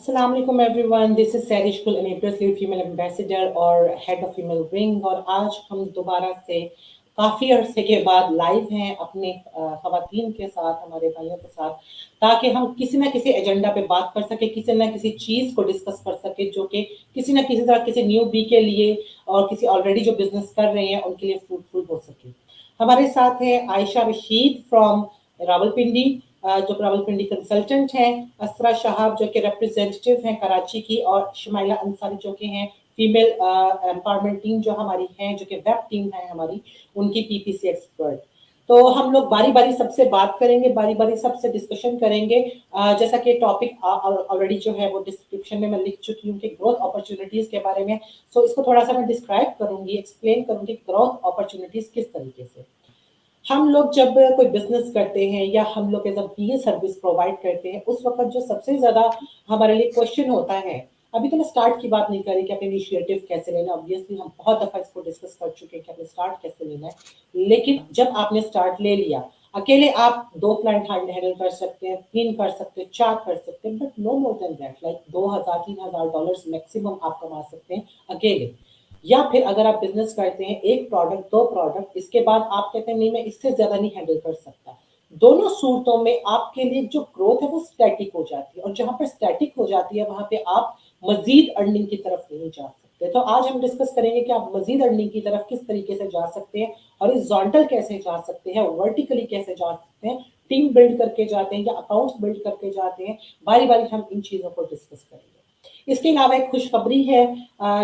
अस्सलाम वालेकुम everyone, this is सैरिश कुल एनेबलर्स लीड फीमेल एम्बेसडर और हेड ऑफ फीमेल विंग। और आज हम दोबारा से काफ़ी अरसे के बाद लाइव हैं अपने ख़वातीन के साथ, हमारे भाइयों के साथ, ताकि हम किसी न किसी एजेंडा पे बात कर सकें, किसी न किसी चीज़ को डिस्कस कर सकें जो कि किसी न किसी तरह किसी न्यू बी के लिए और किसी ऑलरेडी जो बिजनेस कर रहे हैं उनके लिए फ्रूटफुल हो सके। हमारे साथ है आयशा रशीद फ्रॉम रावलपिंडी, जो रावलपिंडी कंसल्टेंट हैं, असरा शहाब जो कि रिप्रेजेंटेटिव हैं कराची की, और शमाइला अंसारी जो कि हैं फीमेल एम्पावरमेंट टीम जो हमारी है, जो कि वेब टीम है हमारी, उनकी पीपीसी एक्सपर्ट। तो हम लोग बारी बारी सबसे बात करेंगे, बारी बारी सबसे डिस्कशन करेंगे। जैसा कि टॉपिक ऑलरेडी जो है वो डिस्क्रिप्शन में मैं लिख चुकी हूँ कि ग्रोथ अपॉर्चुनिटीज के बारे में। सो इसको थोड़ा सा मैं डिस्क्राइब करूंगी, एक्सप्लेन करूंगी ग्रोथ अपॉर्चुनिटीज किस तरीके से। हम लोग जब कोई बिजनेस करते हैं या हम लोग as a PA service provide करते हैं, उस वक्त जो सबसे ज्यादा हमारे लिए क्वेश्चन होता है, अभी तो मैं स्टार्ट की बात नहीं कर रही कि आपने इनिशिएटिव कैसे लेना, ऑब्वियसली हम बहुत दफा इसको डिस्कस कर चुके हैं कि आपने स्टार्ट कैसे लेना है। लेकिन जब आपने स्टार्ट ले लिया, अकेले आप 2 क्लाइंट हैंडल कर सकते हैं, 3 कर सकते हैं, 4 कर सकते हैं, but no more than that. Like 2000-3000 dollar maximum आप कमा सकते हैं अकेले। या फिर अगर आप बिजनेस करते हैं, एक प्रोडक्ट, 2 प्रोडक्ट, इसके बाद आप कहते हैं नहीं मैं इससे ज्यादा नहीं हैंडल कर सकता, दोनों सूरतों में आपके लिए जो ग्रोथ है वो स्टैटिक हो जाती है। और जहां पर स्टैटिक हो जाती है वहां पे आप मजीद अर्निंग की तरफ नहीं जा सकते। तो आज हम डिस्कस करेंगे कि आप मजीद अर्निंग की तरफ किस तरीके से जा सकते हैं, हॉरिजॉन्टल कैसे जा सकते हैं, वर्टिकली कैसे जा सकते हैं, टीम बिल्ड करके जाते हैं या अकाउंट्स बिल्ड करके जाते हैं। बारी बारी हम इन चीजों को डिस्कस करेंगे। इसके अलावा एक खुशखबरी है,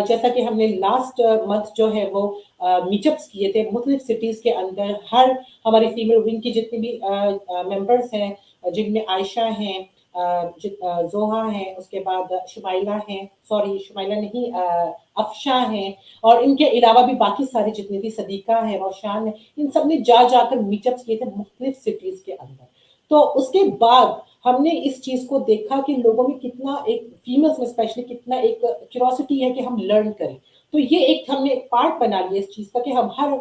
जैसा कि हमने लास्ट मंथ जो है वो मीटअप्स किए थे मुख्तलिफ सिटीज़ के अंदर। हर हमारी फीमेल विंग की जितनी भी मेंबर्स हैं, जिनमें आयशा हैं, जोहा हैं, उसके बाद शुमाइला हैं, सॉरी शुमाइला नहीं, अफशा हैं, और इनके अलावा भी बाकी सारी जितनी थी, सदीका है, रोशान है, इन सब ने जा जाकर मीटअप्स किए थे मुख्तलिफ सिटीज़ के अंदर। तो उसके बाद हमने इस चीज को देखा कि लोगों में कितना, एक फीमेल्स में स्पेशली कितना एक क्यूरोसिटी है कि हम लर्न करें। तो ये एक हमने एक पार्ट बना लिया इस चीज का कि हम हर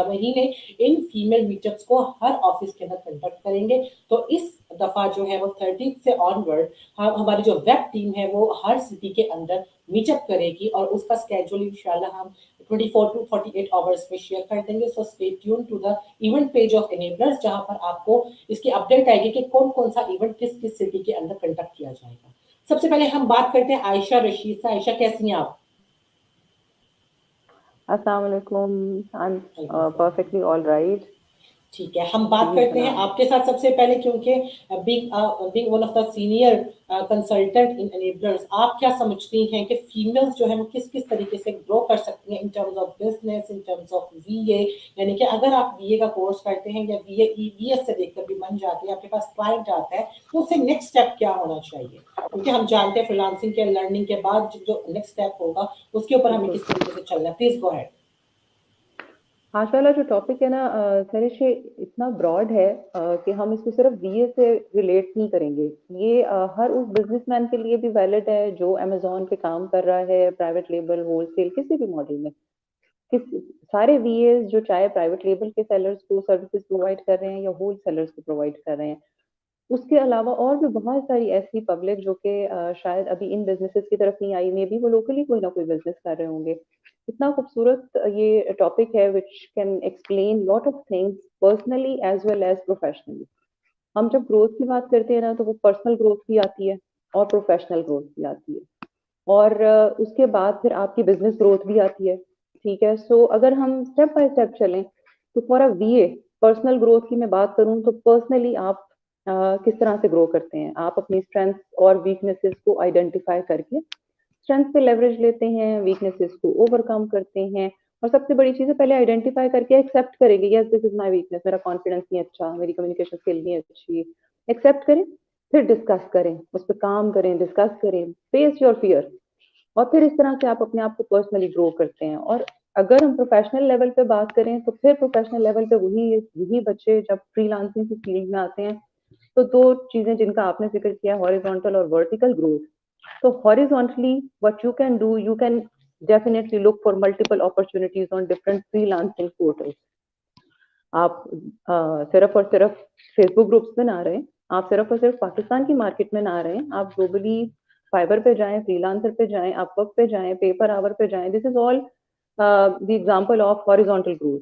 महीने इन फीमेल मीटअप्स को हर ऑफिस के अंदर कंडक्ट करेंगे। तो इस दफा जो है वो 30 से ऑनवर्ड हम, हमारी जो वेब टीम है वो हर सिटी के अंदर मीटअप करेगी, और उसका स्केड्यूल इंशाल्लाह हम 24 to 48 आवर्स में शेयर कर देंगे। So stay tune to the event page of enablers, जहां पर आपको इसकी अपडेट आएगी कि कौन कौन सा इवेंट किस किस सिटी के अंदर कंडक्ट किया जाएगा। सबसे पहले हम बात करते हैं आयशा रशीद से। आयशा कैसी हैं आप? अस्सलाम वालेकुम। I am perfectly all right. ठीक है, हम बात जी करते हैं जनाब। आपके साथ सबसे पहले, क्योंकि being one of the senior consultant in enablers, आप क्या समझती हैं कि फीमेल्स जो है वो किस किस तरीके से ग्रो कर सकती हैं in terms of business, in terms of वीए? यानी कि अगर आप वीए का कोर्स करते हैं या वीए ईवीएस से देखकर भी बन जाते हैं, आपके पास क्लाइंट आता है, तो उससे नेक्स्ट स्टेप क्या होना चाहिए? क्योंकि हम जानते हैं फ्रीलांसिंग के लर्निंग के बाद जो नेक्स्ट स्टेप होगा उसके ऊपर हमें बिल्कुल। किस तरीके से चलना है। Please go ahead. आज वाला जो टॉपिक है ना सरिश, ये इतना ब्रॉड है कि हम इसको सिर्फ बीए से रिलेट नहीं करेंगे। ये हर उस बिजनेसमैन के लिए भी वैलिड है जो अमेजोन पे काम कर रहा है, प्राइवेट लेबल, होलसेल, किसी भी मॉडल में। किस सारे वीएस जो चाहे प्राइवेट लेबल के सेलर्स को सर्विसेज प्रोवाइड कर रहे हैं या होल सेलर्स को प्रोवाइड कर रहे हैं। उसके अलावा और भी बहुत सारी ऐसी पब्लिक जो कि शायद अभी इन बिजनेसेस की तरफ नहीं आई, मे बी वो लोकली कोई ना कोई बिजनेस कर रहे होंगे। इतना खूबसूरत ये टॉपिक है which can explain lot of things personally as well as professionally. हम जब ग्रोथ की बात करते हैं ना तो वो पर्सनल ग्रोथ भी आती है और प्रोफेशनल ग्रोथ भी आती है, और उसके बाद फिर आपकी बिजनेस ग्रोथ भी आती है। ठीक है, सो अगर हम स्टेप बाय स्टेप चलें तो फॉर अ वीए पर्सनल ग्रोथ की मैं बात करूं तो पर्सनली आप किस तरह से ग्रो करते हैं। आप अपनी स्ट्रेंथ्स और वीकनेसेस को आइडेंटिफाई करके स्ट्रेंथ पे लेवरेज लेते हैं, वीकनेसेस को ओवरकम करते हैं, और सबसे बड़ी चीज़ है पहले आइडेंटिफाई करके एक्सेप्ट करेंगे, yes this is my weakness, मेरा कॉन्फिडेंस नहीं अच्छा, मेरी कम्युनिकेशन स्किल नहीं अच्छी। एक्सेप्ट करें, फिर डिस्कस करें, उस पर काम करें, डिस्कस करें, फेस योर फियर, और फिर इस तरह से आप अपने आप को पर्सनली ग्रो करते हैं। और अगर हम प्रोफेशनल लेवल पे बात करें तो फिर प्रोफेशनल लेवल पे वही यही बच्चे जब फ्रीलांसिंग की फील्ड में आते हैं तो दो चीजें जिनका आपने जिक्र किया, हॉरिजॉन्टल और वर्टिकल ग्रोथ। तो horizontally what you can do, you can definitely look for multiple opportunities on different freelancing portals. आप सिर्फ और सिर्फ फेसबुक ग्रुप्स में ना रहे, आप सिर्फ और सिर्फ पाकिस्तान की मार्केट में ना रहे, आप ग्लोबली फाइबर पे जाएं, फ्रीलांसर पे जाएं, अपवर्क पे जाएं, पेपर आवर पे जाएं, this is all the example of horizontal growth.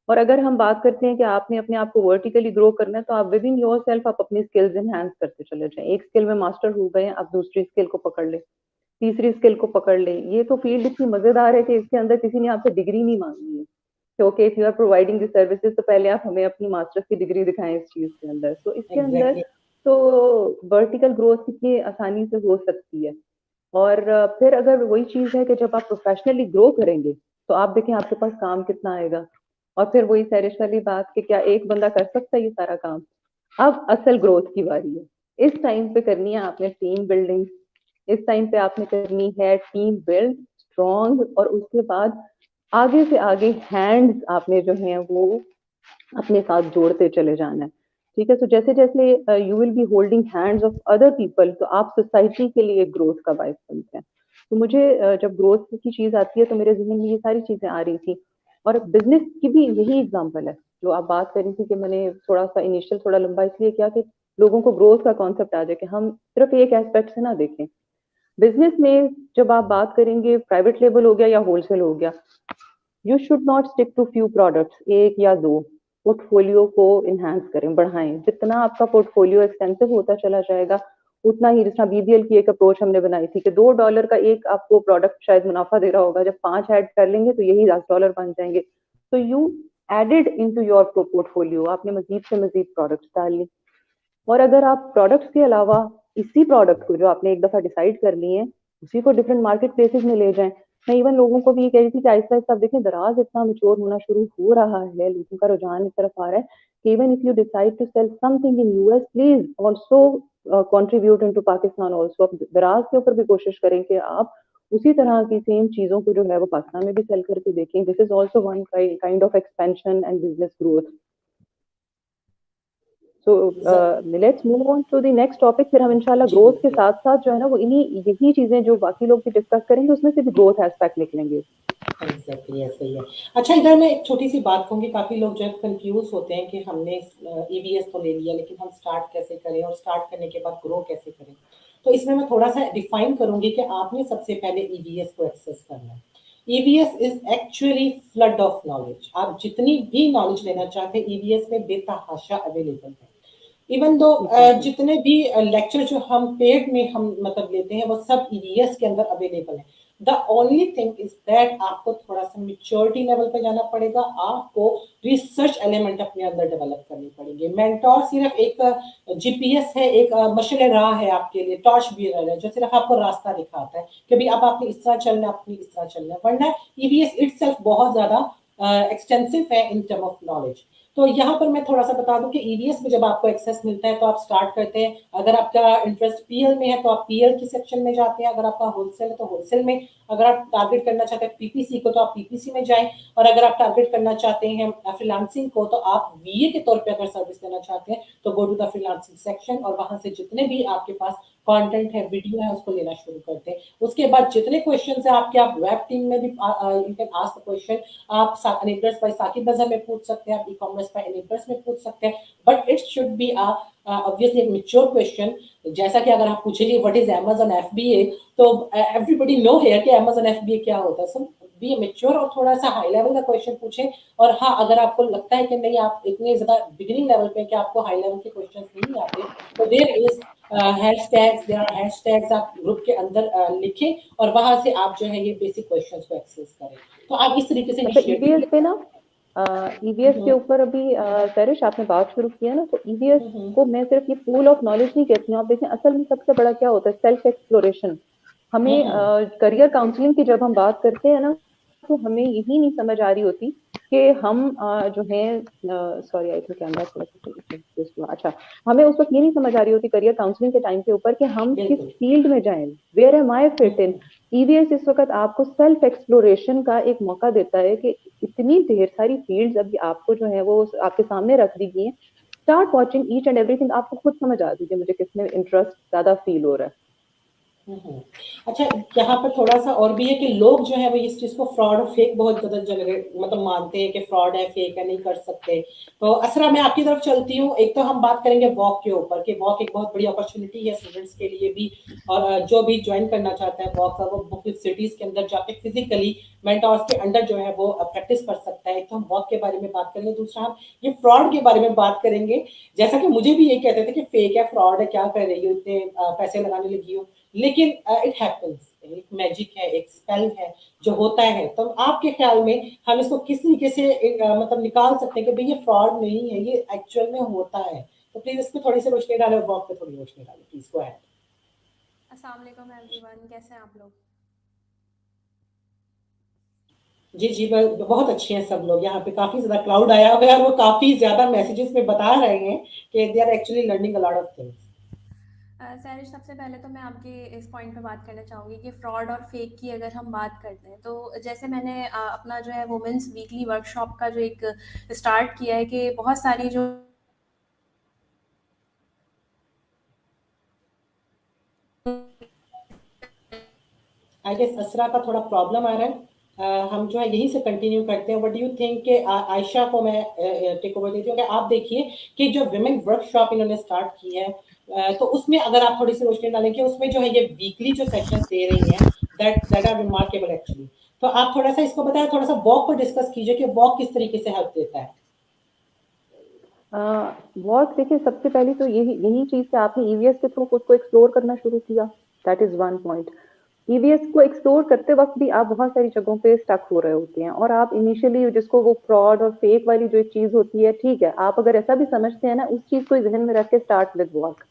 और अगर हम बात करते हैं कि आपने अपने आप को वर्टिकली ग्रो करना है, तो आप विद इन योर सेल्फ आप अपनी स्किल्स एनहांस करते चले जाएं। एक स्किल में मास्टर हो गए, आप दूसरी स्किल को पकड़ लें, तीसरी स्किल को पकड़ लें। ये तो फील्ड इतनी मजेदार है कि इसके अंदर किसी ने आपसे डिग्री नहीं मांगनी है। तो okay, if you are providing this services, तो पहले आप हमें अपनी मास्टर्स की डिग्री दिखाएं इस चीज के अंदर। तो इसके अंदर एग्जैक्टली। तो वर्टिकल ग्रोथ कितनी आसानी से हो सकती है। और फिर अगर वही चीज है कि जब आप प्रोफेशनली ग्रो करेंगे, तो आप देखें आपके पास काम कितना आएगा। और फिर वही सैरिश वाली बात कि क्या एक बंदा कर सकता है ये सारा काम। अब असल ग्रोथ की बारी है। इस टाइम पे करनी है आपने टीम बिल्डिंग, इस टाइम पे आपने करनी है टीम बिल्ड स्ट्रॉन्ग, और उसके बाद आगे से आगे हैंड्स आपने जो है वो अपने साथ जोड़ते चले जाना है। ठीक है, तो जैसे जैसे you will be holding hands of other people, तो आप सोसाइटी के लिए ग्रोथ का बायस बनते हैं। तो मुझे जब ग्रोथ की चीज आती है तो मेरे जहन में ये सारी चीजें आ रही थी। और बिजनेस की भी यही एग्जांपल है जो आप बात कर रही थी, कि मैंने थोड़ा सा इनिशियल थोड़ा लंबा इसलिए किया कि लोगों को ग्रोथ का कॉन्सेप्ट आ जाए, कि हम सिर्फ एक एस्पेक्ट से ना देखें। बिजनेस में जब आप बात करेंगे, प्राइवेट लेवल हो गया या होलसेल हो गया, you should not stick to few products, एक या दो। पोर्टफोलियो को इनहेंस करें, बढ़ाएं। जितना आपका पोर्टफोलियो एक्सटेंसिव होता चला जाएगा, उतना ही, जितना बीबीएल की एक अप्रोच हमने बनाई थी कि $2 का एक आपको प्रोडक्ट शायद मुनाफा दे रहा होगा, जब 5 ऐड कर लेंगे तो यही $10 बन जाएंगे। तो you added into your portfolio, आपने मजीद से मजीद प्रोडक्ट्स डाल ली। और अगर आप प्रोडक्ट्स के अलावा इसी प्रोडक्ट को जो आपने एक दफा डिसाइड कर लिए हैं, उसी को डिफरेंट मार्केट प्लेसेस में ले जाएं। मैं इवन लोगों को भी ये कह रही थी कि आहिस्ता आहिस्ता आप देखें दराज इतना मैच्योर होना शुरू हो रहा है, लोगों का रुझान इस तरफ आ रहा है कि even if you decide to sell something in US, please also contribute into Pakistan also. आप दराज के ऊपर भी कोशिश करें कि आप उसी तरह की सेम चीजों को जो है वो पाकिस्तान में भी सेल करके देखें। This is also one kind of expansion and business growth. So let's move on to the next topic. फिर हम इंशाल्लाह जी ग्रोथ के बिल्कुल। साथ साथ जो है ना वो इन्हीं यही चीजें जो बाकी लोग भी डिस्कस करेंगे उसमें से भी ग्रोथ एस्पेक्ट निकलेंगे। एग्जैक्टली ऐसा ही है। अच्छा, इधर मैं एक छोटी सी बात कहूंगी, काफी लोग जो है कंफ्यूज होते हैं कि हमने ईवीएस तो ले लिया, लेकिन हम स्टार्ट कैसे करें और स्टार्ट करने के बाद ग्रो कैसे करें। तो इसमें मैं थोड़ा सा डिफाइन करूंगी कि आपने सबसे पहले ईवीएस को एक्सेस करना है। EVS is actually flood of knowledge. आप जितनी भी नॉलेज लेना चाहते हैं ईवीएस में बेतहाशा अवेलेबल है। Even though exactly. जितने भी लेक्चर जो हम पेड में हम मतलब लेते हैं वो सब ईवीएस के अंदर अवेलेबल है। The only thing is that आपको थोड़ा सा मेच्योरिटी लेवल पे जाना पड़ेगा, आपको रिसर्च एलिमेंट अपने अंदर डेवलप करनी पड़ेगी। मेंटोर सिर्फ एक जीपीएस है, एक मशाल राह है आपके लिए, टॉर्च बीरर है जो सिर्फ आपको रास्ता दिखाता है कि भाई अब आपने इस तरह चलना, अपनी इस तरह चलना। वरना ईवीएस इटसेल्फ बहुत ज्यादा एक्सटेंसिव है इन टर्म ऑफ नॉलेज। तो यहाँ पर मैं थोड़ा सा बता दूं कि ईवीएस में जब आपको एक्सेस मिलता है तो आप स्टार्ट करते हैं। अगर आपका इंटरेस्ट पीएल में है तो आप पीएल की सेक्शन में जाते हैं, अगर आपका होलसेल है तो होलसेल में, अगर आप टारगेट करना चाहते हैं पीपीसी को तो आप पीपीसी में जाएं, और अगर आप टारगेट करना चाहते हैं फ्रीलांसिंग को तो आप वीए के तौर पे अगर सर्विस लेना चाहते हैं तो go to the freelancing section, और वहां से जितने भी आपके पास कंटेंट है, वीडियो है, उसको लेना शुरू करते हैं। उसके बाद जितने क्वेश्चन है आपके, आप वेब टीम में भी you can ask the question. आप एनेबलर्स बाय साकिब अजहर में पूछ सकते हैं, आप ई कॉमर्स बाय एनेबलर्स में पूछ सकते हैं, but it should be obviously एक मेच्योर क्वेश्चन। जैसा कि अगर आप पूछेंगे व्हाट इज अमेज़न एफबीए, तो एवरीबॉडी नो हियर कि अमेज़न एफबीए क्या होता है। सो बी मेच्योर और थोड़ा सा हाई लेवल का क्वेश्चन पूछें। और हाँ, अगर आपको लगता है कि नहीं आप इतने ज्यादा बिगिनिंग लेवल पे कि आपको हाई लेवल के क्वेश्चन नहीं आते, तो there is hashtags, there are hashtags, आप ग्रुप के अंदर लिखें और वहां से आप जो है ये बेसिक क्वेश्चंस को एक्सेस करें। तो आप इस तरीके से अच्छा, इनिशिएटिव ईवीएस ले पे सकते ना, ईवीएस के हैं। ऊपर अभी सरिश आपने बात शुरू की है ना, तो ईवीएस हम्म, को मैं सिर्फ ये पूल ऑफ नॉलेज नहीं कहती हूँ। आप देखें असल में सबसे बड़ा क्या होता है, सेल्फ एक्सप्लोरेशन। हमें हम्म, करियर काउंसलिंग की जब हम बात करते हैं ना, तो हमें यही नहीं समझ आ रही होती कि हम जो है, सॉरी आई थिंक कैमरा थोड़ा सा अच्छा, हमें उस वक्त ये नहीं समझ आ रही होती करियर काउंसलिंग के टाइम के ऊपर कि हम किस बिल्कुल। फील्ड में जाएं, where am I fit in. Hmm, EVS इस वक्त आपको सेल्फ एक्सप्लोरेशन का एक मौका देता है कि इतनी ढेर सारी फील्ड्स अभी आपको जो है वो आपके सामने रख दी गई हैं। Start watching each and everything, आपको खुद समझ आ दीजिए मुझे किसमें इंटरेस्ट ज्यादा फील हो रहा है। हम्म। अच्छा, यहाँ पर थोड़ा सा और भी है कि लोग जो है वो इस चीज को फ्रॉड और फेक बहुत ज्यादा जनरेट मतलब मानते हैं कि फ्रॉड है, फेक है, नहीं कर सकते। तो असरा, मैं आपकी तरफ चलती हूँ। एक तो हम बात करेंगे वॉक के ऊपर कि वॉक एक बहुत बड़ी अपॉर्चुनिटी है स्टूडेंट्स के लिए भी, और जो भी ज्वाइन करना चाहता है वॉक का, वो मुख्तलिफ सिटीज के अंदर जाके फिजिकली मेंटोर्स के अंडर जो है वो प्रैक्टिस कर सकता है। एक तो हम वॉक के बारे में बात करेंगे, दूसरा हम ये फ्रॉड के बारे में बात करेंगे। जैसा कि मुझे भी ये कहते थे कि फेक है, फ्रॉड है, क्या कर रही हो, इतने पैसे लगाने लगी हो, लेकिन इट हैपेंस, एक मैजिक है, एक स्पेल है जो होता है। तो आपके ख्याल में हम इसको किस तरीके से मतलब निकाल सकते हैं कि भाई ये फ्रॉड नहीं है, ये एक्चुअल में होता है? तो प्लीज इस पे थोड़ी सी रोशनी डालें, वॉक पे थोड़ी रोशनी डालें, प्लीज गो अहेड। अस्सलाम वालेकुम एवरीवन, कैसे हैं आप लोग? जी जी, बहुत अच्छे हैं सब लोग। यहाँ पे काफी ज्यादा क्राउड आया हुआ है और वो काफी ज्यादा मैसेजेस में बता रहे हैं कि they are actually learning a lot of things. सैरिश, सबसे पहले तो मैं आपके इस पॉइंट पे बात करना चाहूँगी कि फ्रॉड और फेक की अगर हम बात करते हैं, तो जैसे मैंने अपना जो है वुमेंस वीकली वर्कशॉप का जो एक स्टार्ट किया है कि बहुत सारी जो आई गेस असरा का थोड़ा प्रॉब्लम आ रहा है। हम जो है यहीं से कंटिन्यू करते हैं। व्हाट डू यू थिंक कि आयशा को मैं टेक ओवर देती हूँ कि आप देखिए कि जो विमेन वर्कशॉप इन्होंने स्टार्ट की है, तो उसमें अगर आप थोड़ी सी रोशनी डालें कि उसमें जो है ये वीकली जो सेशंस दे रही हैं, दैट आर रिमार्केबल एक्चुअली। तो आप थोड़ा सा इसको बताएं, थोड़ा सा वॉक को डिस्कस कीजिए कि वॉक किस तरीके से हेल्प देता है। वॉक देखिए, सबसे पहली तो यही यही चीज कि आपने ईवीएस के थ्रू खुद को एक्सप्लोर करना शुरू किया। That is one point. EVS को एक्सप्लोर करते वक्त भी आप बहुत सारी जगहों पे स्टक हो रहे होते हैं, और आप इनिशियली जिसको वो फ्रॉड और फेक वाली जो एक चीज होती है, ठीक है, आप अगर ऐसा भी समझते हैं ना, उस चीज को जहन में रख के स्टार्ट विद वॉक।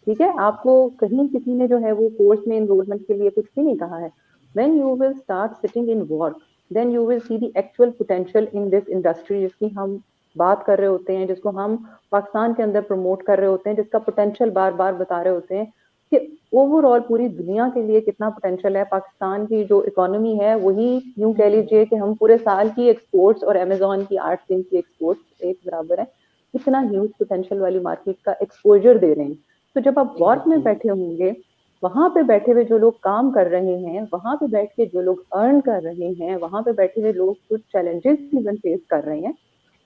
ठीक है, आपको कहीं किसी ने जो है वो कोर्स में एनरोलमेंट के लिए कुछ भी नहीं कहा है। When you will start sitting in work, then you will see the actual potential in this industry जिसकी हम बात कर रहे होते हैं, जिसको हम पाकिस्तान के अंदर प्रमोट कर रहे होते हैं, जिसका पोटेंशियल बार बार बता रहे होते हैं कि ओवरऑल पूरी दुनिया के लिए कितना पोटेंशियल है। पाकिस्तान की जो इकोनॉमी है वही, यूं कह लीजिए कि हम पूरे साल की एक्सपोर्ट्स और अमेजोन की 8 दिन की एक्सपोर्ट्स एक बराबर है। इतना ह्यूज पोटेंशियल वाली मार्केट का एक्सपोजर दे रहे हैं। तो जब आप वर्क में एग्जैक्टली। बैठे होंगे, वहां पे बैठे हुए जो लोग काम कर रहे हैं, वहां पे बैठ के जो लोग अर्न कर रहे हैं, वहां पे बैठे हुए लोग कुछ चैलेंजेस इवन फेस कर रहे हैं,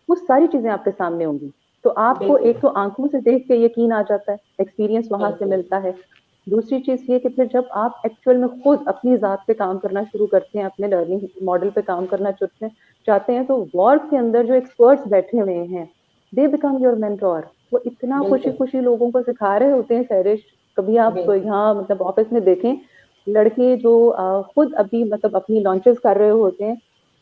वो सारी चीजें आपके सामने होंगी। तो आपको बिल्कुल एक तो आंखों से देख के यकीन आ जाता है, एक्सपीरियंस वहां से बिल्कुल। मिलता है। दूसरी चीज ये कि फिर जब आप एक्चुअल में खुद अपनी जात पे काम करना शुरू करते हैं, अपने लर्निंग मॉडल पे काम करना चाहते हैं, तो वर्क के अंदर जो एक्सपर्ट्स बैठे हुए हैं, दे बिकम योर मेंटोर। वो इतना खुशी बिल्कुल खुशी लोगों को सिखा रहे होते हैं सैरिश। कभी आप बिल्कुल। यहाँ मतलब ऑफिस में देखें, लड़के जो खुद अभी मतलब अपनी लॉन्चेस कर रहे होते हैं,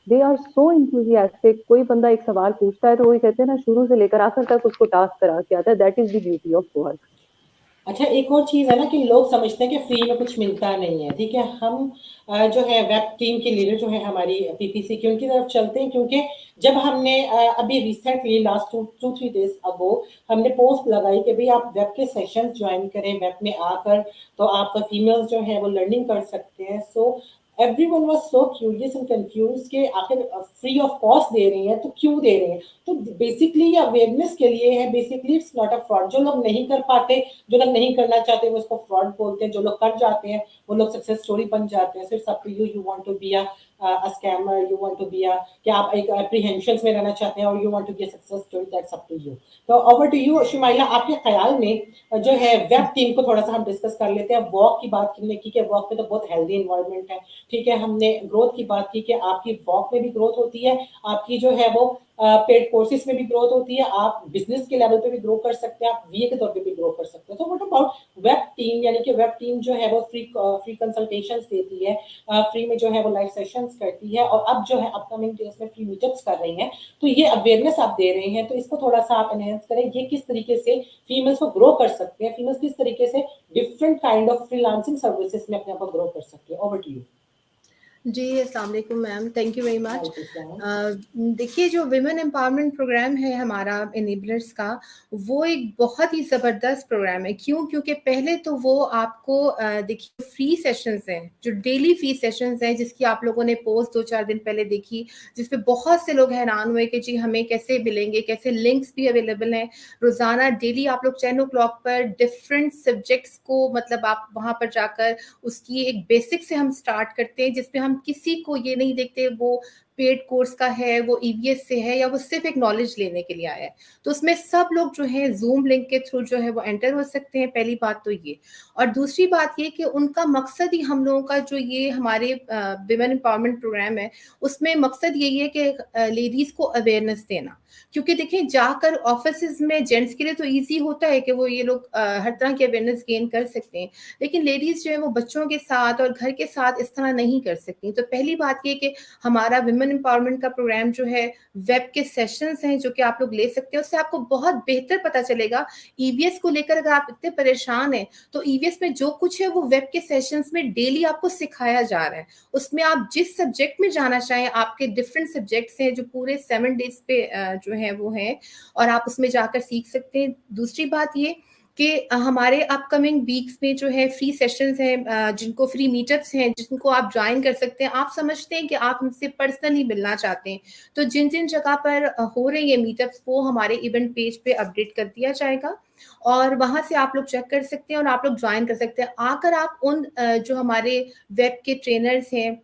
दे आर सो इंथुजियास्टिक। कोई बंदा एक सवाल पूछता है तो वही कहते हैं ना, शुरू से लेकर आखिर तक उसको टास्क करा के आता है। That is the beauty of work. अच्छा, एक और चीज़ है ना कि लोग समझते हैं कि फ्री में कुछ मिलता नहीं है। ठीक है, हम जो है वेब टीम की लीडर जो है हमारी पीपीसी की, उनकी तरफ चलते हैं, क्योंकि जब हमने अभी रिसेंटली लास्ट 2-3 डेज अगो हमने पोस्ट लगाई कि भाई आप वेब के सेशंस ज्वाइन करें, वेब में आकर तो आप फीमेल्स जो है वो लर्निंग कर सकते हैं। So everyone was so curious and confuse कि आखिर फ्री ऑफ कॉस्ट दे रही हैं तो क्यों दे रही हैं? तो बेसिकली ये अवेयरनेस के लिए है, basically it's not a fraud. जो लोग नहीं कर पाते, जो लोग नहीं करना चाहते, वो उसको फ्रॉड बोलते हैं। जो लोग कर जाते हैं वो लोग सक्सेस स्टोरी बन जाते हैं। सिर्फ up to you, you want to be a scammer, you want to be a, कि आप एक एप्रीहेंशन में रहना चाहते हैं, और you want to be a success story, that's up to you. तो ओवर टू यू शुमाइला, आपके ख्याल में जो है वेब टीम को थोड़ा सा हम डिस्कस कर लेते हैं। वॉक की बात करने की कि वॉक में तो बहुत हेल्दी इन्वायरमेंट है। ठीक है, हमने ग्रोथ की बात की कि आपकी वॉक में भी ग्रोथ होती है, आपकी जो है वो पेड कोर्सेज में भी ग्रोथ होती है, आप बिजनेस के लेवल पे भी ग्रो कर सकते हैं, आप वीए के तौर पे भी ग्रो कर सकते हैं। तो व्हाट अबाउट वेब टीम? यानी कि वेब टीम जो है वो फ्री कंसल्टेशंस देती है, फ्री में जो है वो लाइव सेशंस करती है, और अब जो है अपकमिंग डेज में फ्री मीटअप्स कर रही हैं। तो ये अवेयरनेस आप दे रहे हैं, तो इसको थोड़ा सा आप एनहेंस करें। ये किस तरीके से फीमेल्स को ग्रो कर सकते हैं, फीमेल्स किस तरीके से different kind of freelancing services में अपने आप को ग्रो कर सकते हैं? Over to you. जी, अस्सलाम वालेकुम ma'am, thank you very much. वालेकुम सलाम। देखिए जो विमेन एम्पावरमेंट प्रोग्राम है हमारा इनेबलर्स का, वो एक बहुत ही ज़बरदस्त प्रोग्राम है। क्यों? क्योंकि पहले तो वो आपको देखिए फ्री सेशंस हैं, जो डेली फ्री सेशंस हैं, जिसकी आप लोगों ने पोस्ट 2-4 दिन पहले देखी, जिस पे बहुत से लोग हैरान हुए कि जी हमें कैसे मिलेंगे, कैसे लिंक्स भी अवेलेबल हैं। रोज़ाना डेली आप लोग 10 ओ क्लॉक पर डिफरेंट सब्जेक्ट्स को मतलब आप वहाँ पर जाकर उसकी एक बेसिक से हम स्टार्ट करते हैं, जिसपे हम किसी को ये नहीं देखते वो पेड कोर्स का है, वो ईवीएस से है या वो सिर्फ एक नॉलेज लेने के लिए आया है। तो उसमें सब लोग जो है ज़ूम लिंक के थ्रू जो है वो एंटर हो सकते हैं, पहली बात तो ये। और दूसरी बात ये कि उनका मकसद ही हम लोगों का जो ये हमारे विमेन एम्पावरमेंट प्रोग्राम है, उसमें मकसद यही है कि लेडीज़ को अवेयरनेस देना। क्योंकि देखिए जाकर ऑफिसेज़ में जेंट्स के लिए तो ईज़ी होता है कि वो ये लोग हर तरह की अवेयरनेस गेन कर सकते हैं। लेकिन लेडीज़ जो है वो बच्चों के साथ और घर के साथ इस तरह नहीं कर सकती। तो पहली बात ये कि हमारा विमेन एम्पावरमेंट का प्रोग्राम जो है वेब के सेशंस हैं जो कि आप लोग ले सकते हैं, उससे आपको बहुत बेहतर पता चलेगा। ईवीएस को लेकर अगर आप इतने परेशान हैं, तो ईवीएस में जो कुछ है वो वेब के सेशंस में डेली आपको सिखाया जा रहा है। उसमें आप जिस सब्जेक्ट में जाना चाहें, आपके डिफरेंट सब्जेक्ट्स हैं जो पूरे 7 डेज़ पे जो है वो हैं और आप उसमें जाकर सीख सकते हैं। दूसरी बात ये कि हमारे अपकमिंग वीक्स में जो है फ्री सेशंस हैं, जिनको फ्री मीटअप्स हैं, जिनको आप ज्वाइन कर सकते हैं। आप समझते हैं कि आप हमसे पर्सनली मिलना चाहते हैं, तो जिन-जिन जगह पर हो रही है मीटअप्स वो हमारे इवेंट पेज पे अपडेट कर दिया जाएगा और वहाँ से आप लोग चेक कर सकते हैं और आप लोग ज्वाइन कर सकते हैं। आकर आप उन जो हमारे वेब के ट्रेनर्स हैं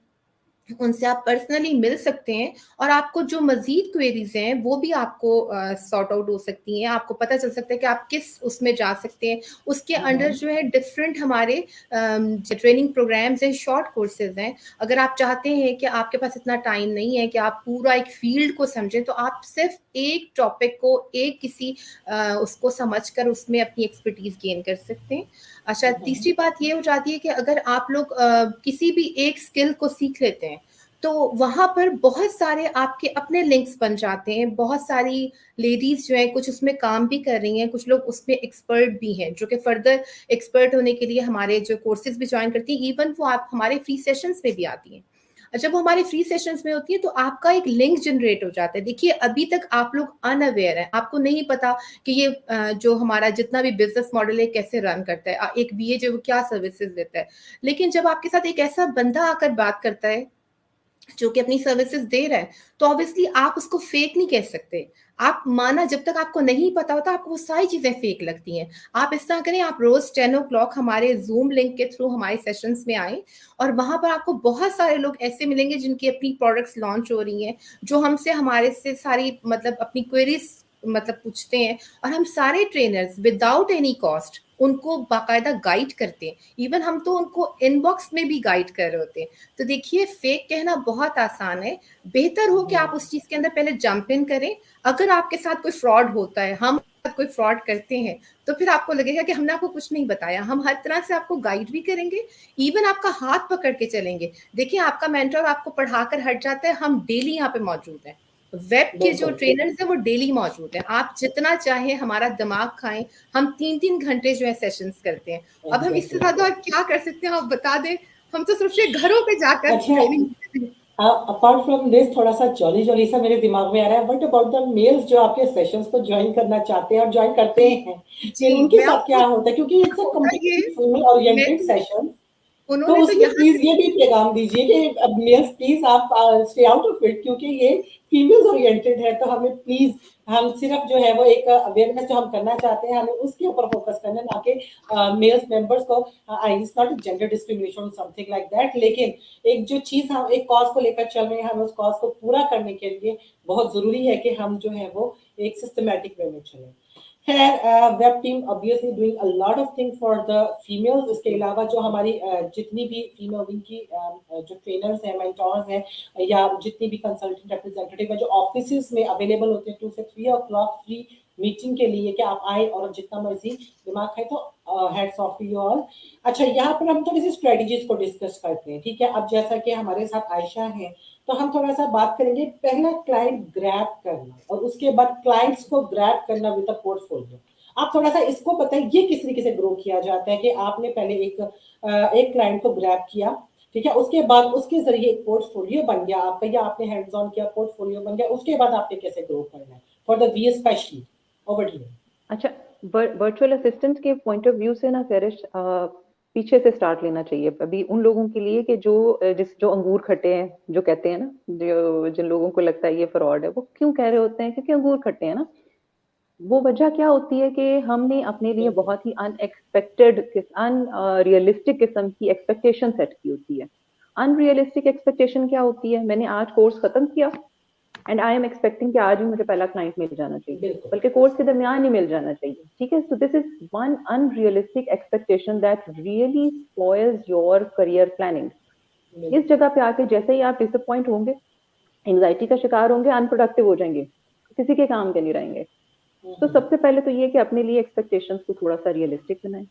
उनसे आप पर्सनली मिल सकते हैं और आपको जो मज़ीद क्वेरीज़ हैं, वो भी आपको सॉर्ट आउट हो सकती हैं। आपको पता चल सकता है कि आप किस उसमें जा सकते हैं। उसके अंडर जो है डिफरेंट हमारे जो ट्रेनिंग प्रोग्राम्स हैं, शॉर्ट कोर्सेज़ हैं। अगर आप चाहते हैं कि आपके पास इतना टाइम नहीं है कि आप पूरा एक फ़ील्ड को समझें, तो आप सिर्फ़ एक टॉपिक को एक किसी उसको समझकर उसमें अपनी एक्सपर्टीज़ गेन कर सकते हैं। अच्छा, तीसरी बात ये हो जाती है कि अगर आप लोग किसी भी एक स्किल को सीख लेते हैं, तो वहाँ पर बहुत सारे आपके अपने लिंक्स बन जाते हैं। बहुत सारी लेडीज़ जो हैं कुछ उसमें काम भी कर रही हैं, कुछ लोग उसमें एक्सपर्ट भी हैं, जो कि फर्दर एक्सपर्ट होने के लिए हमारे जो कोर्सेज़ भी जॉइन करती हैं, इवन वो आप हमारे फ्री सेशंस में भी आती हैं। जब वो हमारे फ्री सेशंस में होती है तो आपका एक लिंक जनरेट हो जाता है। देखिए अभी तक आप लोग अनअवेयर हैं, आपको नहीं पता कि ये जो हमारा जितना भी बिज़नेस मॉडल है कैसे रन करता है। एक वीए जो वो क्या सर्विसेज़ देता है। लेकिन जब आपके साथ एक ऐसा बंदा आकर बात करता है जो कि अपनी सर्विसेज दे रहा है, तो ऑब्वियसली आप उसको फेक नहीं कह सकते। आप माना जब तक आपको नहीं पता होता, आपको वो सारी चीज़ें फेक लगती हैं। आप इस तरह करें, आप रोज़ 10 ओ क्लॉक हमारे ज़ूम लिंक के थ्रू हमारे सेशंस में आएँ और वहाँ पर आपको बहुत सारे लोग ऐसे मिलेंगे जिनकी अपनी प्रोडक्ट्स लॉन्च हो रही हैं, जो हमसे हमारे से सारी मतलब अपनी क्वेरीज़ मतलब पूछते हैं और हम सारे ट्रेनर्स विदाउट एनी कॉस्ट उनको बाकायदा गाइड करते हैं। इवन हम तो उनको इनबॉक्स में भी गाइड कर रहे होते हैं। तो देखिए फेक कहना बहुत आसान है। बेहतर हो कि आप उस चीज़ के अंदर पहले जंप इन करें। अगर आपके साथ कोई फ्रॉड होता है, हम कोई फ्रॉड करते हैं, तो फिर आपको लगेगा कि हमने आपको कुछ नहीं बताया। हम हर तरह से आपको गाइड भी करेंगे, इवन आपका हाथ पकड़ के चलेंगे। देखिए आपका मेंटर आपको पढ़ाकर हट जाता है, हम डेली यहाँ पे मौजूद हैं। वेब के जो ट्रेनर्स हैं वो डेली मौजूद हैं। आप जितना चाहें हमारा दिमाग खाएँ, हम 3-3 घंटे जो है सेशंस करते हैं। अब हम इससे ज़्यादा और क्या कर सकते हैं आप बता दें? हम तो सिर्फ घरों पे जाकर अच्छा, ट्रेनिंग देते हैं। अपार्ट फ्रॉम दिस थोड़ा-सा जॉली-जॉली सा मेरे दिमाग में आ रहा है, व्हाट अबाउट द मेल्स जो आपके सेशंस को जॉइन करना चाहते हैं और जॉइन करते हैं? फिर जी, उनके मैं साथ आपको क्या होता है? क्योंकि इट्स अ होता ये कंप्लीटली फीमेल मैं ओरिएंटेड सेशन, तो उन्होंने तो उसमें यहाँ प्लीज़ ये भी पैगाम दीजिए कि अब मेल्स प्लीज़ आप स्टे आउट ऑफ इट, क्योंकि ये फीमेल्स ओरिएंटेड है, तो हमें प्लीज़ हम सिर्फ जो है वो एक अवेयरनेस जो हम करना चाहते हैं, हमें उसके ऊपर फोकस करना है, ना कि मेल्स मेंबर्स को it's not gender discrimination something like that. लेकिन एक जो चीज़ हम एक कॉज़ को लेकर चल रहे हैं, हमें उस कॉज़ को पूरा करने के लिए बहुत ज़रूरी है कि हम जो है वो एक सिस्टमैटिक वे में चलें। खैर web team obviously doing a lot of thing for the females. इसके अलावा जो हमारी जितनी भी फीमेल विंग की जो ट्रेनर्स हैं, मेंटोर्स हैं या जितनी भी कंसल्टेंट रिप्रेजेंटेटिव है जो ऑफिसेज में अवेलेबल होते हैं 2 से 3 ओ क्लॉक फ्री मीटिंग के लिए कि आप आए और जितना मर्जी दिमाग खाए, तो heads off to you all. अच्छा, यहाँ पर हम थोड़ी सी स्ट्रेटजीज को डिस्कस करते हैं, ठीक है। अब जैसा कि हमारे साथ आयशा है, तो हम थोड़ा सा बात करेंगे पहला क्लाइंट ग्रैब करना और उसके बाद क्लाइंट्स को ग्रैब करना विद अ पोर्टफोलियो। आप थोड़ा सा इसको बताइए, ये किस तरीके से ग्रो किया जाता है कि आपने पहले एक क्लाइंट को ग्रैब किया, ठीक है, उसके बाद उसके जरिए एक पोर्टफोलियो बन गया आपका, या आपने हैंड्स ऑन किया, पोर्टफोलियो बन गया, उसके बाद आपने कैसे ग्रो करना है for the V specially. Over to you. अच्छा, वर्चुअल असिस्टेंट के पॉइंट ऑफ व्यू से ना सरिश, पीछे से स्टार्ट लेना चाहिए अभी उन लोगों के लिए कि जो अंगूर खट्टे हैं, जो कहते हैं ना, जो जिन लोगों को लगता है ये फ्रॉड है, वो क्यों कह रहे होते हैं? क्योंकि अंगूर खट्टे हैं ना। वो वजह क्या होती है कि हमने अपने लिए बिल्कुल बहुत ही अनएक्सपेक्टेड, अनरियलिस्टिक किस्म की एक्सपेक्टेशन सेट की होती है। अनरियलिस्टिक एक्सपेक्टेशन क्या होती है? मैंने आज कोर्स खत्म किया एंड आई एम एक्सपेक्टिंग कि आज ही मुझे पहला क्लाइंट मिल जाना चाहिए, बिल्कुल बल्कि कोर्स के दरमियान ही मिल जाना चाहिए। ठीक है, so this is one unrealistic expectation that really spoils your career planning. इस बिल्कुल जगह पे आके जैसे ही आप डिसअपॉइंट होंगे, एंग्जाइटी का शिकार होंगे, अनप्रोडक्टिव हो जाएंगे, किसी के काम के नहीं रहेंगे। तो सबसे पहले तो ये कि अपने लिए एक्सपेक्टेशंस को थोड़ा सा रियलिस्टिक बनाएं।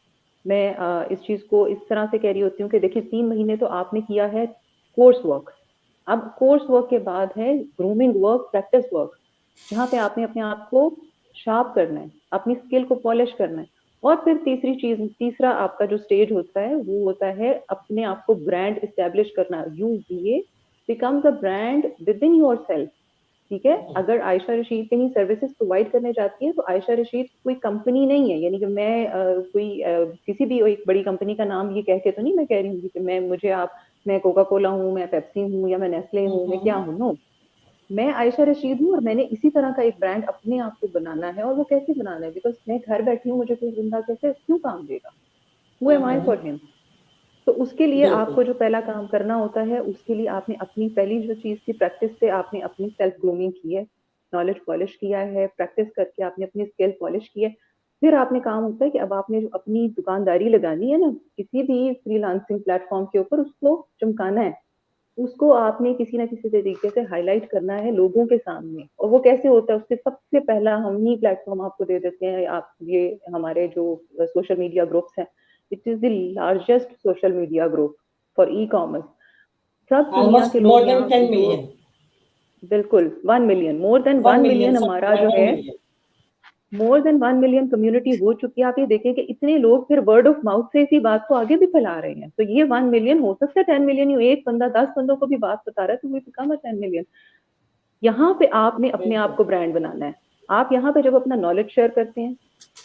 मैं इस चीज को इस तरह से कह रही होती हूँ कि देखिए 3 महीने तो आपने किया है कोर्स वर्क, अब कोर्स वर्क के बाद है ग्रूमिंग वर्क, प्रैक्टिस वर्क, जहाँ पे आपने अपने आप को शार्प करना है, अपनी स्किल को पॉलिश करना है। और फिर तीसरा आपका जो स्टेज होता है वो होता है अपने आप को ब्रांड इस्टेब्लिश करना। U becomes a brand with in your self. ठीक है, अगर आयशा रशीद कहीं सर्विसेज प्रोवाइड करने जाती है तो आयशा रशीद कोई कंपनी नहीं है, यानी कि मैं किसी भी एक बड़ी कंपनी का नाम ये कह के तो नहीं मैं कह रही हूँ कि मैं कोका कोला हूँ, मैं पेप्सी हूँ, या मैं नेस्ले हूँ, मैं क्या हूँ। नो, मैं आयशा रशीद हूँ और मैंने इसी तरह का एक ब्रांड अपने आप को बनाना है। और वो कैसे बनाना है? बिकॉज मैं घर बैठी हूँ, मुझे कोई बंदा कैसे क्यों काम देगा? Who am I for him? तो उसके लिए बिल्कुल आपको जो पहला काम करना होता है, उसके लिए आपने अपनी पहली जो चीज थी प्रैक्टिस से, आपने अपनी सेल्फ ग्रूमिंग की है, नॉलेज पॉलिश किया है, प्रैक्टिस करके आपने अपनी स्किल पॉलिश की है। फिर आपने काम होता है कि अब आपने जो अपनी दुकानदारी लगानी है ना, किसी भी फ्रीलांसिंग प्लेटफॉर्म के ऊपर, उसको चमकाना है, उसको आपने किसी ना किसी तरीके से हाईलाइट करना है लोगों के सामने। और वो कैसे होता है? उसके सबसे पहला हम ही प्लेटफॉर्म आपको दे देते हैं। आप ये हमारे जो सोशल मीडिया ग्रुप्स हैं, it is the largest social media group for e commerce. सब दुनिया ऑलमोस्ट के मोर लोग देन यहाँ 10 जो मिलियन, बिल्कुल 1 million, more than 1 1 million, million sorry हमारा जो 1 है, million. More than 1 million community हो चुकी है। आप ये देखें कि इतने लोग फिर वर्ड ऑफ माउथ से इसी बात को आगे भी फैला रहे हैं। तो ये 1 मिलियन हो सकता है 10 मिलियन, एक बंदा 10 बंदों को भी बात बता रहा है तो वो बिकम अ 10 मिलियन। यहाँ पे आपने अपने आप बिल्कुल को ब्रांड बनाना है। आप यहाँ पे जब अपना नॉलेज शेयर करते हैं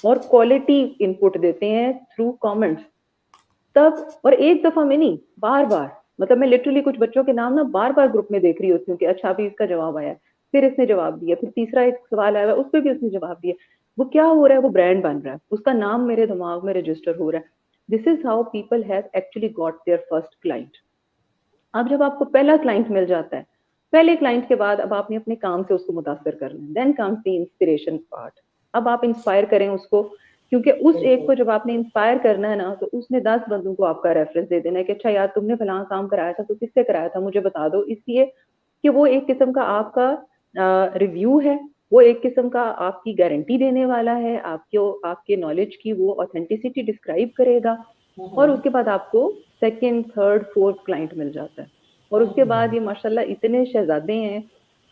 और क्वालिटी इनपुट देते हैं थ्रू कमेंट्स, तब, और एक दफा में नहीं, बार बार, मतलब मैं लिटरली कुछ बच्चों के नाम ना बार बार ग्रुप में देख रही होती हूँ कि अच्छा अभी इसका जवाब आया, फिर इसने जवाब दिया, फिर तीसरा एक सवाल आया उस पर भी उसने जवाब दिया। वो क्या हो रहा है? वो ब्रांड बन रहा है, उसका नाम मेरे दिमाग में रजिस्टर हो रहा है। This is how people have actually got their first client. अब जब आपको पहला क्लाइंट मिल जाता है, पहले क्लाइंट के बाद अब आपने अपने काम से उसको मुतासर करना है। Then comes the inspiration part. अब आप इंस्पायर करें उसको, क्योंकि उस एक बिल्कुल को जब आपने इंस्पायर करना है ना, तो उसने 10 बंदों को आपका रेफरेंस दे देना है कि अच्छा यार तुमने फलाना काम कराया था, तो किससे कराया था मुझे बता दो। इसलिए कि वो एक किस्म का आपका रिव्यू है, वो एक किस्म का आपकी गारंटी देने वाला है, आपके नॉलेज की वो ऑथेंटिसिटी डिस्क्राइब करेगा। और उसके बाद आपको सेकंड, थर्ड, फोर्थ क्लाइंट मिल जाता है। और उसके बाद ये माशाल्लाह इतने शहजादे हैं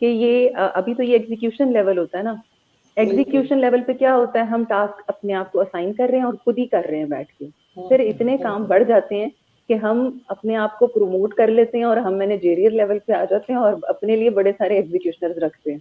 कि ये अभी तो ये एग्जीक्यूशन लेवल होता है ना। बिल्कुल। एग्जीक्यूशन लेवल पे क्या होता है? हम टास्क अपने आप को असाइन कर रहे हैं और खुद ही कर रहे हैं बैठ के। फिर इतने काम बढ़ जाते हैं कि हम अपने आप को प्रमोट कर लेते हैं और हम मैनेजेरियल लेवल पे आ जाते हैं और अपने लिए बड़े सारे एग्जीक्यूशनर्स रखते हैं।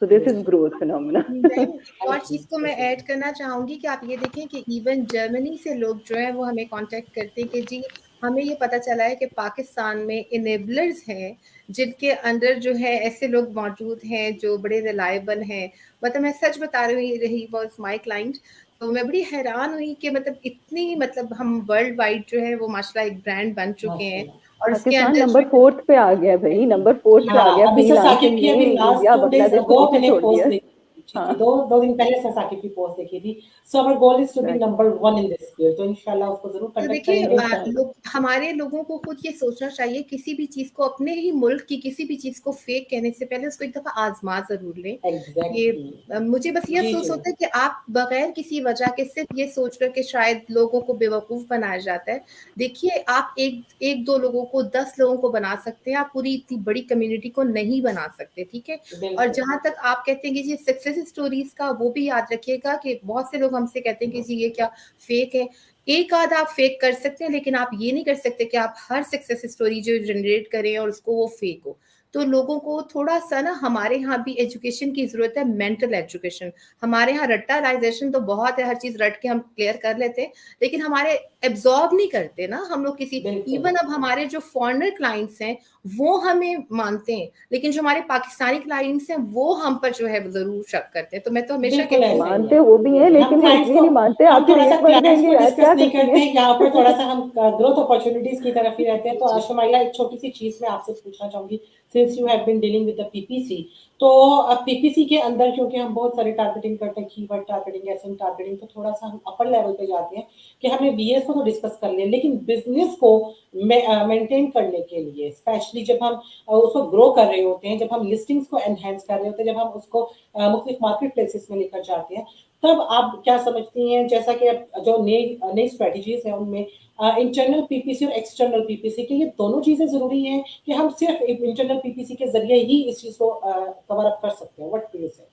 So this is growth phenomena. एक और चीज को मैं ऐड करना चाहूंगी कि आप ये देखें कि इवन जर्मनी से लोग जो है वो हमें कांटेक्ट करते हैं कि जी हमें ये पता चला है कि पाकिस्तान में इनेबलर्स हैं जिनके अंदर जो है ऐसे लोग मौजूद हैं जो बड़े रिलायबल हैं। मतलब मैं सच बता रही वॉज माई क्लाइंट। तो मैं बड़ी हैरान हुई कि मतलब इतनी, मतलब हम वर्ल्ड वाइड जो है वो माशाल्लाह एक ब्रांड बन चुके हैं। और उसके पाकिस्तान अंदर नंबर जो 4 पे आ गया भाई, नंबर 4 पे आ हाँ, गया अभी साकिब फ्रीलांसिंग की अभी में। लास्ट इंडिया 2 days बांग्लादेश को अगो पीछे मैंने छोड़ पोस्ट दिया है। देखी थी जी, हाँ, दो दिन पहले से साकिब की पोस्ट देखी थी। So our goal is to be exactly, number 1 in this field, तो इंशाल्लाह उसको जरूर तो कंडक्ट देखिए करेंगे। इंशाल्लाह। हमारे लोगों को खुद ये सोचना चाहिए, किसी भी चीज को, अपने ही मुल्क की किसी भी चीज को फेक कहने से पहले उसको एक दफा आजमा जरूर लें। ये एग्जैक्टली मुझे बस ये जी अफसोस जी होता है कि आप बगैर किसी वजह के सिर्फ ये सोच कर के शायद लोगों को बेवकूफ बनाया जाता है। देखिए आप एक दो लोगों को 10 लोगों को बना सकते हैं, आप पूरी इतनी बड़ी कम्युनिटी को नहीं बना सकते। ठीक है। और बिल्कुल जहां तक आप कहते हैं कि ये सक्सेस स्टोरीज का वो भी याद रखिएगा कि बहुत से लोग हमसे कहते हैं कि जी ये क्या फेक है। एक आध आप फेक कर सकते हैं, लेकिन आप ये नहीं कर सकते कि आप हर सक्सेस स्टोरी जो जनरेट करें और उसको वो फेक हो। तो लोगों को थोड़ा सा ना, हमारे यहाँ भी एजुकेशन की जरूरत है, मेंटल एजुकेशन। हमारे यहाँ रट्टालाइजेशन तो बहुत है, हर चीज रट के हम क्लियर कर लेते हैं, लेकिन हमारे एब्जॉर्ब नहीं करते ना हम लोग किसी। बिल्कुल इवन अब हमारे जो फॉरेनर क्लाइंट्स हैं वो हमें मानते हैं, लेकिन जो हमारे पाकिस्तानी क्लाइंट्स हैं वो हम पर जो है जरूर शक करते हैं। तो मैं तो हमेशा बिल्कुल कहती ऐसे हूँ, ही मानते है। वो भी है, हम लेकिन वो क्लाइंट्स इसलिए को नहीं मानते हम आपसे थोड़ा सा रेट बढ़ क्लाइंट्स जाएंगे को यार, डिस्कस क्या नहीं करती करते हैं। हैं, यहाँ पर थोड़ा सा हम ग्रोथ अपॉर्चुनिटीज की तरफ ही रहते हैं। तो आशमाइला, एक छोटी सी चीज मैं आपसे पूछना चाहूंगी, since you have been dealing with the PPC, तो अब पीपीसी के अंदर क्योंकि हम बहुत सारे टारगेटिंग करते हैं, कीवर्ड टारगेटिंग, एसएम टारगेटिंग, तो थोड़ा सा हम अपर लेवल पे जाते हैं कि हमने वीएस को तो डिस्कस कर लिया, लेकिन बिजनेस को मेंटेन करने के लिए, स्पेशली जब हम उसको ग्रो कर रहे होते हैं, जब हम लिस्टिंग्स को एनहेंस कर रहे होते हैं, जब हम उसको मुख्तलिफ मार्केट प्लेसेस में लेकर जाते हैं, तब आप क्या समझती हैं, जैसा कि अब जो नई नई स्ट्रेटजीज हैं उनमें इंटरनल पीपीसी और एक्सटर्नल पीपीसी के, ये दोनों चीजें जरूरी हैं कि हम सिर्फ इंटरनल पीपीसी के जरिए ही इस चीज को कवर अप कर सकते हैं? व्हाट डू यू से?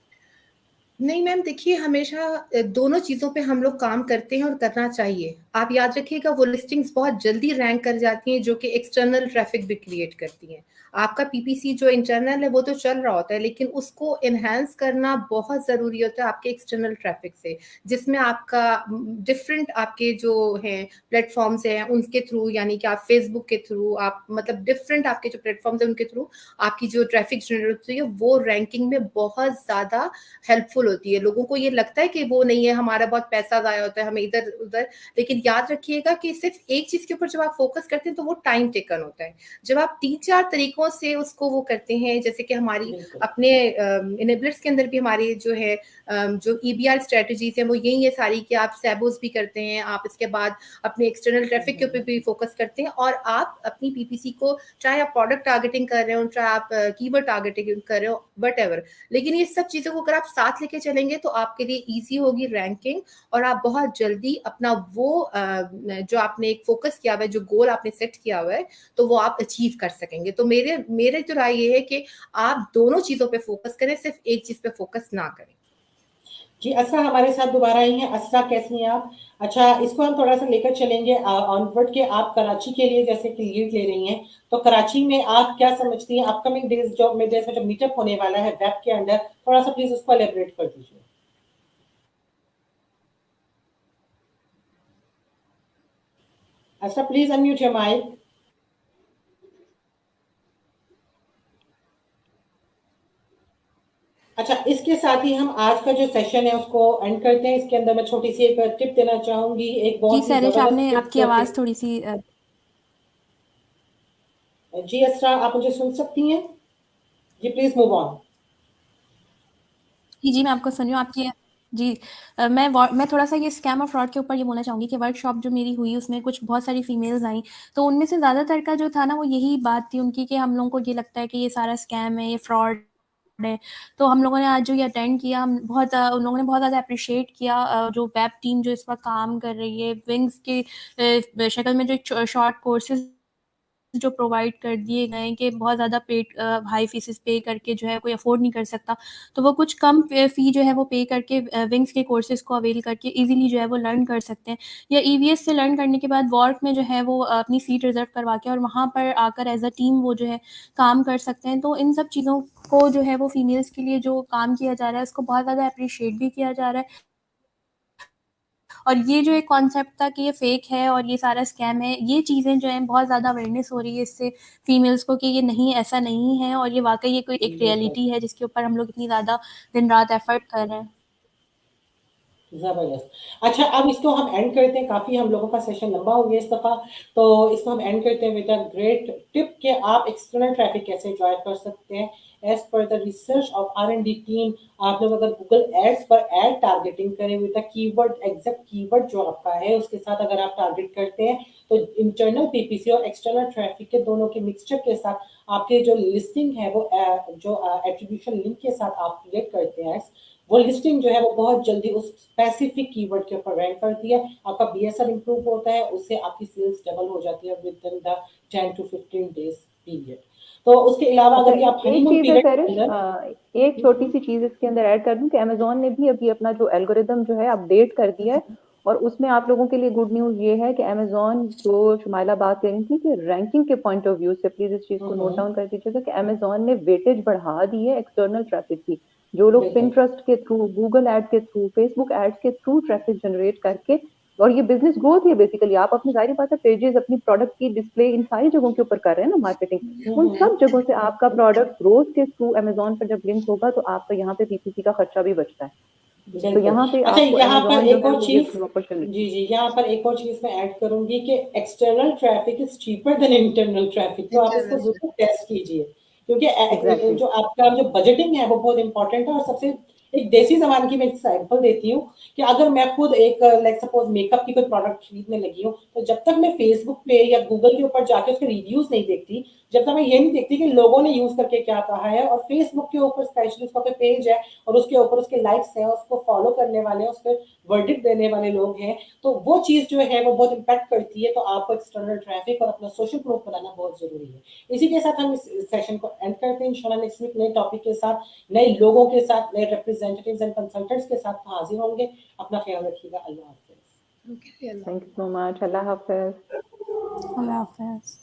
नहीं मैम, देखिए हमेशा दोनों चीज़ों पे हम लोग काम करते हैं और करना चाहिए। आप याद रखिएगा वो लिस्टिंग्स बहुत जल्दी रैंक कर जाती हैं, जो कि एक्सटर्नल ट्रैफिक भी क्रिएट करती हैं। आपका पीपीसी जो इंटरनल है वो तो चल रहा होता है, लेकिन उसको एनहांस करना बहुत ज़रूरी होता है आपके एक्सटर्नल ट्रैफिक से, जिसमें आपका डिफरेंट आपके जो हैं प्लेटफॉर्म्स हैं उनके थ्रू, यानी कि आप फेसबुक के थ्रू, आप मतलब डिफरेंट आपके जो प्लेटफॉर्म्स हैं उनके थ्रू आपकी जो ट्रैफिक जनरेट होती है वो रैंकिंग में बहुत ज़्यादा हेल्पफुल होती है। लोगों को ये लगता है कि वो नहीं है, हमारा बहुत पैसा ज़ाया होता है, हमें इधर उधर, लेकिन याद रखिएगा कि सिर्फ एक चीज़ के ऊपर जब आप फोकस करते हैं तो वो टाइम टेकन होता है। जब आप 3-4 तरीकों से उसको वो करते हैं, जैसे कि हमारी बिल्कुल अपने इनेबलर्स के अंदर भी हमारी जो है जो ईबीआर स्ट्रेटजीज हैं वो यही है सारी, कि आप सैबोस भी करते हैं, आप इसके बाद अपने एक्सटर्नल ट्रैफिक के ऊपर भी फोकस करते हैं, और आप अपनी पीपीसी को, चाहे आप प्रोडक्ट टारगेटिंग कर रहे हो, चाहे आप कीवर्ड टारगेटिंग कर रहे हो, वट, लेकिन ये सब चीज़ों को अगर आप साथ लेके चलेंगे तो आपके लिए ईजी होगी रैंकिंग, और आप बहुत जल्दी अपना वो जो आपने एक फोकस किया हुआ है, जो गोल आपने सेट किया हुआ है, तो वो आप अचीव कर सकेंगे। तो मेरे मेरे तो राय ये है कि आप दोनों चीज़ों पे फोकस करें, सिर्फ एक चीज़ पे फोकस ना करें। जी। असरा हमारे साथ दोबारा आई हैं। असरा, कैसी हैं आप? अच्छा, इसको हम थोड़ा सा लेकर चलेंगे ऑनवर्ड के। आप कराची के लिए जैसे कि लीड ले रही हैं, तो कराची में आप क्या समझती हैं अपकमिंग डेज जो में, जैसे जब मीटअप होने वाला है वेब के अंदर, थोड़ा सा प्लीज उसको एलेबरेट कर दीजिए। असरा, प्लीज अनम्यूट योर माइक। अच्छा, इसके साथ ही हम आज का जो सेशन है उसको एंड करते हैं। इसके अंदर मैं छोटी सी एक टिप देना चाहूंगी, एक जी बहुत ही सैरिश, जबरदस्त आपने टिप आपकी जो कि, आवाज़ थोड़ी सी जी असरा, आप मुझे सुन सकती हैं? जी प्लीज मूव ऑन। जी, मैं आपको सुन रही हूँ। आपकी जी मैं थोड़ा-सा ये स्कैम और फ्रॉड के ऊपर ये बोलना चाहूँगी कि वर्कशॉप जो मेरी हुई उसमें कुछ बहुत सारी फीमेल्स आईं, तो उनमें से ज़्यादातर का जो था ना वो यही बात थी उनकी कि हम लोगों को ये लगता है कि ये सारा स्कैम है, ये फ्रॉड है। तो हम लोगों ने आज जो ये अटेंड किया, हम बहुत उन लोगों ने बहुत ज़्यादा एप्रिशिएट किया जो वेब टीम जो इस वक़्त काम कर रही है, विंग्स की शक्ल में जो शॉर्ट कोर्सेज़ जो प्रोवाइड कर दिए गए हैं कि बहुत ज़्यादा हाई फीसेस पे करके जो है कोई अफोर्ड नहीं कर सकता, तो वो कुछ कम फ़ी जो है वो पे करके विंग्स के कोर्सेज़ को अवेल करके ईज़िली जो है वो लर्न कर सकते हैं, या ईवीएस से लर्न करने के बाद वॉर्क में जो है वो अपनी सीट रिज़र्व करवा के और वहाँ पर आकर एज़ अ टीम वो जो है काम कर सकते हैं। तो इन सब चीज़ों को जो है वो फीमेल्स के लिए जो काम किया जा रहा है उसको बहुत ज़्यादा एप्रिशिएट भी किया जा रहा है। और ये जो एक कॉन्सेप्ट था कि ये फेक है और ये सारा स्कैम है, ये चीज़ें जो हैं बहुत ज़्यादा अवेयरनेस हो रही है इससे फीमेल्स को कि ये नहीं, ऐसा नहीं है, और ये वाक़ई ये कोई एक बिल्कुल रियलिटी है जिसके ऊपर हम लोग इतनी ज़्यादा दिन-रात एफ़र्ट कर रहे हैं। जबरदस्त। अच्छा, अब इसको हम एंड करते हैं। काफी हम लोगों का सेशन लंबा हो गया इस दफा, तो इसको हम एंड करते हैं विद अ ग्रेट टिप कि आप एक्सटर्नल ट्रैफिक कैसे ड्राइव कर सकते हैं। As per the research of R&D team, आप लोग अगर गूगल एड्स पर एड टारगेटिंग करें with the keyword, exact keyword जो आपका है उसके साथ अगर आप टारगेट करते हैं, तो इंटरनल पीपीसी और एक्सटर्नल ट्रैफिक के दोनों के मिक्सचर के साथ आपके जो लिस्टिंग है वो जो एट्रीब्यूशन लिंक के साथ आप क्रिएट करते हैं, वो लिस्टिंग जो है वो बहुत जल्दी उस स्पेसिफिक कीवर्ड के ऊपर रैंक करती है। आपका बीएसआर इंप्रूव होता है, उससे आपकी सेल्स डबल हो जाती है with in the 10 to 15 days period. तो उसके अलावा अगर ये आप एक हनीमून चीज है पीरियड के सरिश, अंदर एक छोटी सी चीज इसके अंदर ऐड कर दूं कि अमेजोन ने भी अभी अपना जो एल्गोरिदम जो है अपडेट कर दिया है, और उसमें आप लोगों के लिए गुड न्यूज ये है कि अमेजोन, जो शुमाइला बात कर रही थी कि रैंकिंग के पॉइंट ऑफ व्यू से, प्लीज इस चीज को नोट डाउन कर दीजिएगा कि अमेजोन ने वेटेज बढ़ा दी है एक्सटर्नल ट्रैफिक की। जो लोग बिल्कुल पिंटरेस्ट के थ्रू, गूगल एड के थ्रू, फेसबुक एड्स के थ्रू ट्रैफिक जनरेट करके, और ये बिजनेस ग्रोथ ही है बेसिकली, आप अपनी जाहिर बात है पेजेस, अपनी प्रोडक्ट की डिस्प्ले इन सारी जगहों के ऊपर कर रहे हैं ना मार्केटिंग, उन सब जगहों से आपका प्रोडक्ट ग्रोथ के थ्रू अमेजोन पर जब लिंक होगा तो आपका यहाँ पे पीपीसी का खर्चा भी बचता है। तो बिल्कुल। यहाँ पे अच्छा, आपको यहाँ पर अमेजोन जो एक है और वो चीज़, गिव्स यू अपॉर्चुनिटी। जी, यहाँ पर एक और चीज़ मैं ऐड करूँगी कि external traffic is cheaper than internal traffic, तो आप इसको इंटरनल ज़रूर टेस्ट कीजिए। क्योंकि एग्जैक्टली। जो आपका जो बजटिंग है वो बहुत इम्पोर्टेंट है। और सबसे एक देसी ज़बान की मैं एग्ज़ाम्पल देती हूँ कि अगर मैं खुद एक लाइक सपोज़ मेकअप की कोई प्रोडक्ट खरीदने लगी हूँ, तो जब तक मैं फेसबुक पे या गूगल के ऊपर जाके उसके रिव्यूज़ नहीं देखती, जब तक मैं ये नहीं देखती कि लोगों ने यूज़ करके क्या कहा है, और फेसबुक के ऊपर स्पेशली उसका कोई पेज है और उसके ऊपर उसके लाइक्स हैं, उसको फॉलो करने वाले हैं, उसपे वर्डिक्ट देने वाले लोग हैं, तो वो चीज़ जो है वो बहुत इम्पैक्ट करती है। तो आपको एक्सटर्नल ट्रैफिक और अपना सोशल प्रूफ बनाना बहुत ज़रूरी है। इसी के साथ हम इस सेशन को एंड करते हैं। इंशाल्लाह नेक्स्ट वीक नए टॉपिक के साथ, नए लोगों के साथ, नए रिप्रेजेंटेटिव्स एंड कंसल्टेंट्स के साथ हाजिर होंगे। अपना ख्याल रखिएगा। अल्लाह हाफ़िज़। ओके, अल्लाह थैंक यू सो मच, अल्लाह हाफिज। अल्लाह हाफ़िज़।